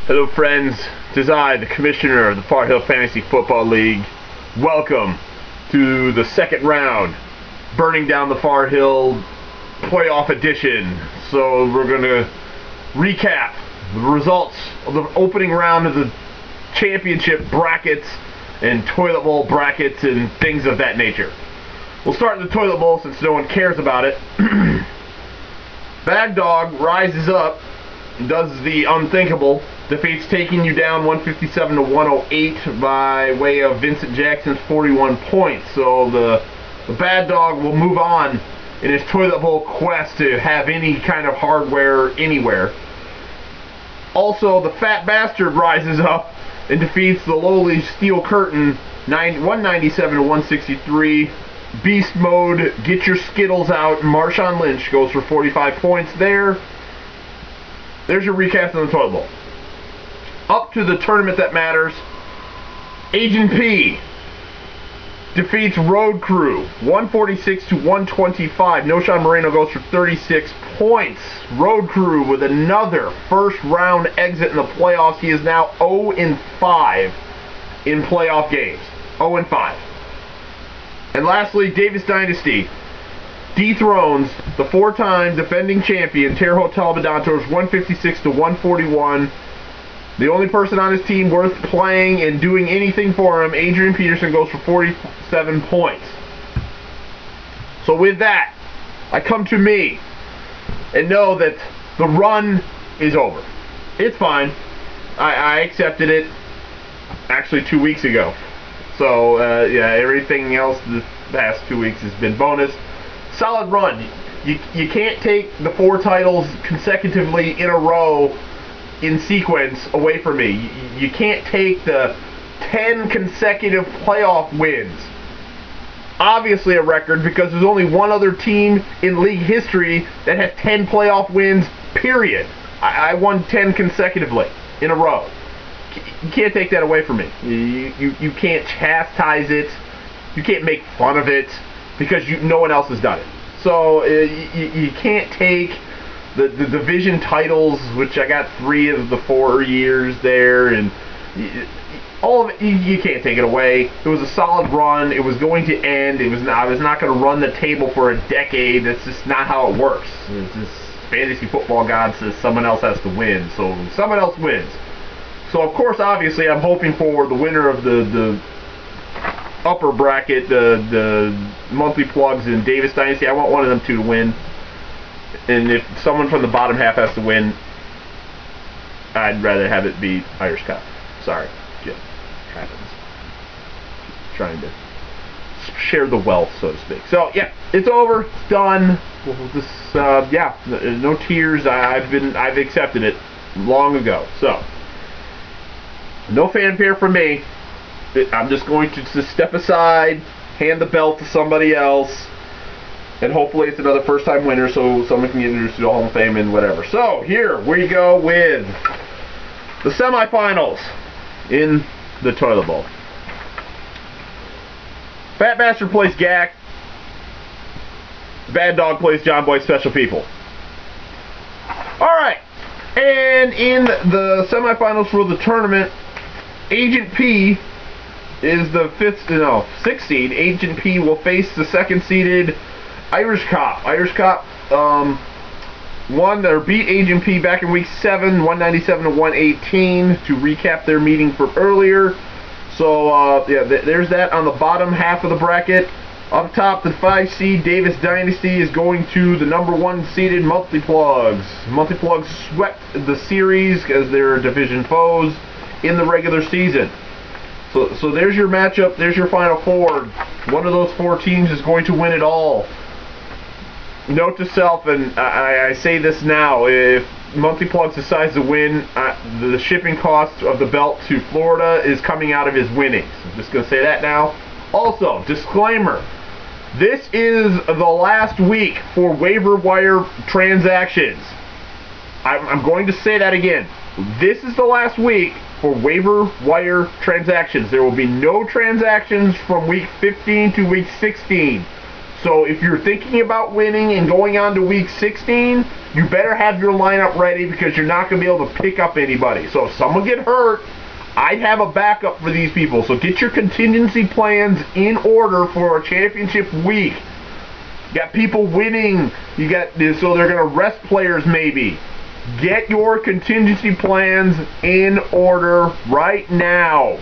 Hello friends, it is I, the Commissioner of the Far Hill Fantasy Football League. Welcome to the second round, Burning Down the Far Hill Playoff Edition. So we're going to recap the results of the opening round of the championship brackets and toilet bowl brackets and things of that nature. We'll start in the toilet bowl since no one cares about it. Bad Dog rises up, does the unthinkable, defeats Taking You Down 157 to 108 by way of Vincent Jackson's 41 points. So the Bad Dog will move on in his toilet bowl quest to have any kind of hardware anywhere. Also, the Fat Bastard rises up and defeats the lowly Steel Curtain 197 to 163. Beast Mode, get your Skittles out. Marshawn Lynch goes for 45 points there. There's your recap of the toilet bowl. Up to the tournament that matters. Agent P defeats Road Crew 146 to 125. Noshawn Moreno goes for 36 points. Road Crew with another first round exit in the playoffs. He is now 0-5 in playoff games. 0-5. And lastly, Davis Dynasty dethrones the four-time defending champion Terre Haute Talbot-Dontos 156 to 141. The only person on his team worth playing and doing anything for him, Adrian Peterson, goes for 47 points. So with that, I come to me and know that the run is over. It's fine. I accepted it actually 2 weeks ago. So, yeah, everything else the past 2 weeks has been bonus. Solid run. You can't take the 4 titles consecutively in a row in sequence away from me. You can't take the 10 consecutive playoff wins. Obviously a record, because there's only one other team in league history that has 10 playoff wins, period. I won 10 consecutively in a row. You can't take that away from me. You can't chastise it. You can't make fun of it, because no one else has done it. So you can't take the division titles, which I got 3 of the 4 years there, and all of it, you can't take it away. It was a solid run. It was going to end. I was not going to run the table for a decade. That's just not how it works. It's just fantasy football god says someone else has to win, so someone else wins. So of course, obviously, I'm hoping for the winner of the upper bracket, the monthly plugs in Davis Dynasty. I want one of them two to win. And if someone from the bottom half has to win, I'd rather have it be Irish Cup. Sorry, Jim. Happens. Trying to share the wealth, so to speak. So yeah, it's over. It's done. We'll just yeah, no tears. I've accepted it long ago. So no fanfare from me. I'm just going to just step aside, hand the belt to somebody else, and hopefully it's another first-time winner so someone can get introduced to the Hall of Fame and whatever. So here we go with the semifinals in the toilet bowl. Fat Bastard plays Gak. Bad Dog plays John Boy Special People. Alright, and in the semifinals for the tournament, Agent P is the 6th seed. Agent P will face the 2nd-seeded Irish Cop. Irish Cop beat Agent P back in week 7, 197 to 118, to recap their meeting from earlier. So yeah, there's that on the bottom half of the bracket. Up top, the 5 seed Davis Dynasty is going to the number 1 seeded Monthly Plugs. Monthly Plugs swept the series as their division foes in the regular season. So there's your matchup. There's your Final Four. One of those 4 teams is going to win it all. Note to self, and I say this now, if Monthly Plugs decides to win, the shipping cost of the belt to Florida is coming out of his winnings. I'm just going to say that now. Also, disclaimer, this is the last week for waiver wire transactions. I'm going to say that again. This is the last week for waiver wire transactions. There will be no transactions from week 15 to week 16. So So if you're thinking about winning and going on to week 16, you better have your lineup ready because you're not going to be able to pick up anybody. So if someone get hurt, I'd have a backup for these people. So get your contingency plans in order for a championship week. You got people winning. You got so they're going to rest players maybe. Get your contingency plans in order right now.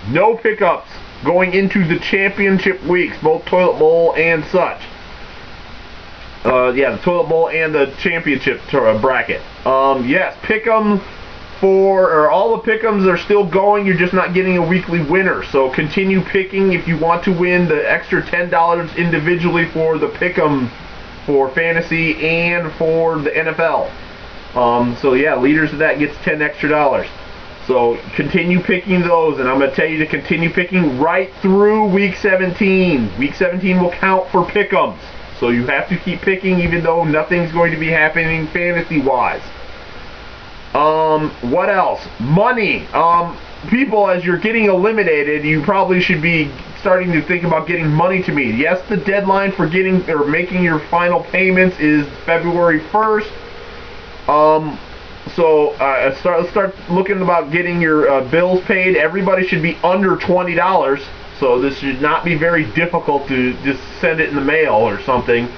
No pickups going into the championship weeks, both Toilet Bowl and such. Yeah, the Toilet Bowl and the championship bracket. Yes, pick'em or all the pick'ems are still going. You're just not getting a weekly winner. So continue picking if you want to win the extra $10 individually for the pick'em for fantasy and for the NFL. So yeah, leaders of that gets $10 extra. So continue picking those, and I'm going to tell you to continue picking right through week 17. Week 17 will count for pick'ems. So you have to keep picking even though nothing's going to be happening fantasy-wise. What else? Money. People, as you're getting eliminated, you probably should be starting to think about getting money to me. Yes, the deadline for getting or making your final payments is February 1st. So let's start looking about getting your bills paid. Everybody should be under $20, so this should not be very difficult to just send it in the mail or something.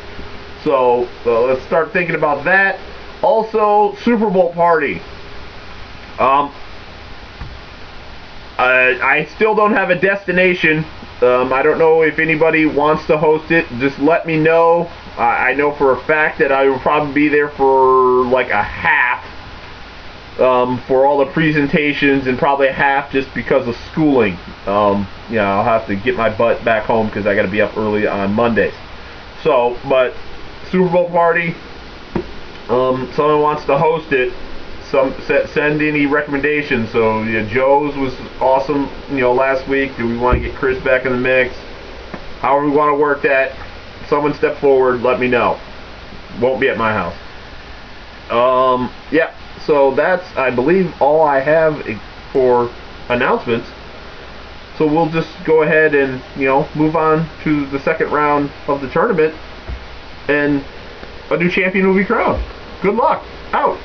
So let's start thinking about that. Also, Super Bowl party. I still don't have a destination. I don't know if anybody wants to host it. Just let me know. I know for a fact that I will probably be there for like a half for all the presentations and probably a half just because of schooling. Yeah, I'll have to get my butt back home because I got to be up early on Mondays. So, but Super Bowl party. Someone wants to host it. Send any recommendations. So yeah, Joe's was awesome, last week. Do we want to get Chris back in the mix? However we want to work that. Someone step forward, let me know. Won't be at my house. Yeah, so that's, I believe, all I have for announcements. So we'll just go ahead and, move on to the second round of the tournament, and a new champion will be crowned. Good luck. Out.